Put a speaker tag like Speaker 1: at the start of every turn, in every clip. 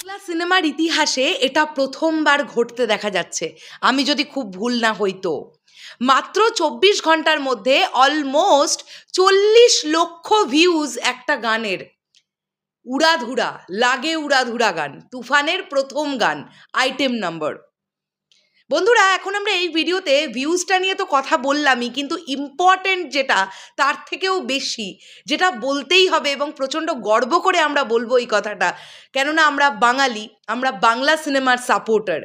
Speaker 1: বাংলা সিনেমার ইতিহাসে এটা প্রথমবার ঘটতে দেখা যাচ্ছে, আমি যদি খুব ভুল না হই তো। মাত্র ২৪ ঘন্টার মধ্যে অলমোস্ট ৪০ লক্ষ ভিউজ একটা গানের। উড়াধুরা, লাগে উড়াধুরা গান, তুফানের প্রথম গান, আইটেম নাম্বার। বন্ধুরা, এখন আমরা এই ভিডিওতে ভিউজটা নিয়ে তো কথা বললামই, কিন্তু ইম্পর্টেন্ট যেটা, তার থেকেও বেশি যেটা বলতেই হবে এবং প্রচণ্ড গর্ব করে আমরা বলবো এই কথাটা, কেননা আমরা বাঙালি, আমরা বাংলা সিনেমার সাপোর্টার।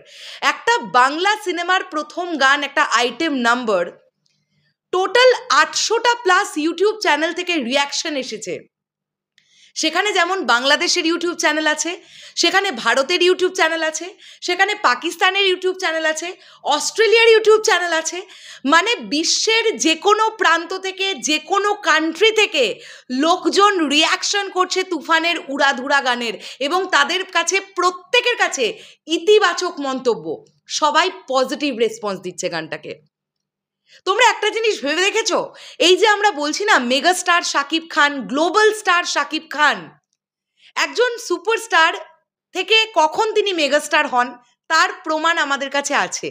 Speaker 1: একটা বাংলা সিনেমার প্রথম গান, একটা আইটেম নাম্বার, টোটাল ৮০০টা প্লাস ইউটিউব চ্যানেল থেকে রিয়াকশন এসেছে। সেখানে যেমন বাংলাদেশের ইউটিউব চ্যানেল আছে, সেখানে ভারতের ইউটিউব চ্যানেল আছে, সেখানে পাকিস্তানের ইউটিউব চ্যানেল আছে, অস্ট্রেলিয়ার ইউটিউব চ্যানেল আছে। মানে বিশ্বের যে কোনো প্রান্ত থেকে, যে কোনো কান্ট্রি থেকে লোকজন রিয়াকশন করছে তুফানের উড়াধুরা গানের, এবং তাদের কাছে, প্রত্যেকের কাছে ইতিবাচক মন্তব্য। সবাই পজিটিভ রেসপন্স দিচ্ছে গানটাকে। তোমরা একটা জিনিস ভেবে দেখেছো, এই যে আমরা বলছি না mega star Shakib Khan, global star Shakib Khan, একজন সুপারস্টার থেকে কখন তিনি মেগা স্টার হন তার প্রমাণ আমাদের কাছে আছে।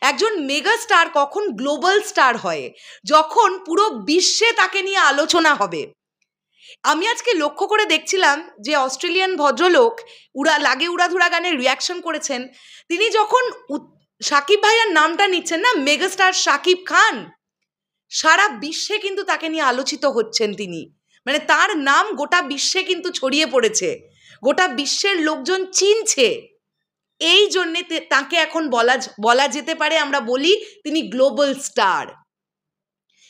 Speaker 1: একজন মেগা স্টার কখন গ্লোবাল স্টার হয়, যখন পুরো বিশ্বে তাকে নিয়ে আলোচনা হবে। আমি আজকে লক্ষ্য করে দেখছিলাম যে অস্ট্রেলিয়ান ভদ্রলোক লাগে উড়াধুরা গানের রিয়াকশন করেছেন। তিনি যখন শাকিব ভাইয়ার নামটা নিচ্ছেন না, মেগাস্টার শাকিব খান, সারা বিশ্বে কিন্তু তাকে নিয়ে আলোচিত হচ্ছেন তিনি। মানে তার নাম গোটা বিশ্বে কিন্তু ছড়িয়ে পড়েছে, গোটা বিশ্বের লোকজন চিনছে। এই জন্যে তাকে এখন বলা যেতে পারে, আমরা বলি তিনি গ্লোবাল স্টার।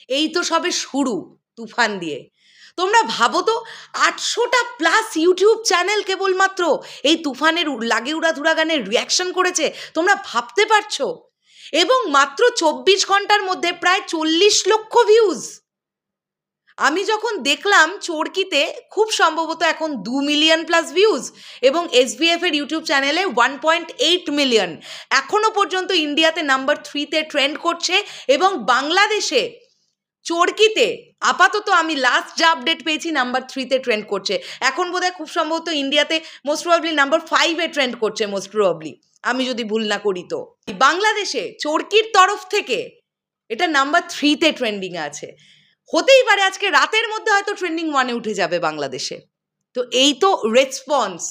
Speaker 1: এই তো সবে শুরু তুফান দিয়ে। তোমরা ভাবো তো, ৮০০টা প্লাস ইউটিউব চ্যানেল কেবলমাত্র এই তুফানের লাগে উড়াধুরা গানের রিয়াকশন করেছে। তোমরা ভাবতে পারছো? এবং মাত্র ২৪ ঘন্টার মধ্যে প্রায় ৪০ লক্ষ ভিউজ। আমি যখন দেখলাম চরকিতে খুব সম্ভবত এখন ২ মিলিয়ন প্লাস ভিউজ, এবং SBF এর ইউটিউব চ্যানেলে 1.8 মিলিয়ন। এখনো পর্যন্ত ইন্ডিয়াতে নাম্বার 3-তে ট্রেন্ড করছে, এবং বাংলাদেশে চরকিতে আপাতত আমি লাস্ট যা আপডেট পেয়েছি নাম্বার 3-তে ট্রেন্ড করছে। এখন বোধহয় খুব সম্ভবত ইন্ডিয়াতে মোস্ট প্রবাবলি নাম্বার 5-এ ট্রেন্ড করছে, মোস্ট প্রবাবলি, আমি যদি ভুল না করি তো। বাংলাদেশে চরকির তরফ থেকে এটা নাম্বার 3-তে ট্রেন্ডিংয়ে আছে। হতেই পারে আজকে রাতের মধ্যে হয়তো ট্রেন্ডিং 1-এ উঠে যাবে বাংলাদেশে। তো এই তো রেসপন্স,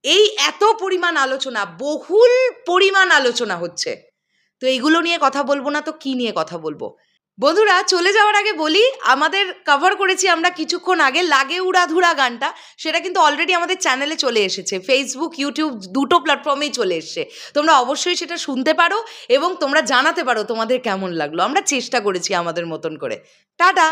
Speaker 1: এই এত পরিমাণ আলোচনা, বহুল পরিমাণ আলোচনা হচ্ছে। তো এইগুলো নিয়ে কথা বলবো না তো কি নিয়ে কথা বলবো? বন্ধুরা, চলে যাওয়ার আগে বলি, আমাদের কভার করেছি আমরা কিছুক্ষণ আগে লাগে উড়াধুরা গানটা। সেটা কিন্তু অলরেডি আমাদের চ্যানেলে চলে এসেছে, ফেসবুক, ইউটিউব দুটো প্ল্যাটফর্মেই চলে এসছে। তোমরা অবশ্যই সেটা শুনতে পারো এবং তোমরা জানাতে পারো তোমাদের কেমন লাগলো। আমরা চেষ্টা করেছি আমাদের মতন করে। টাটা।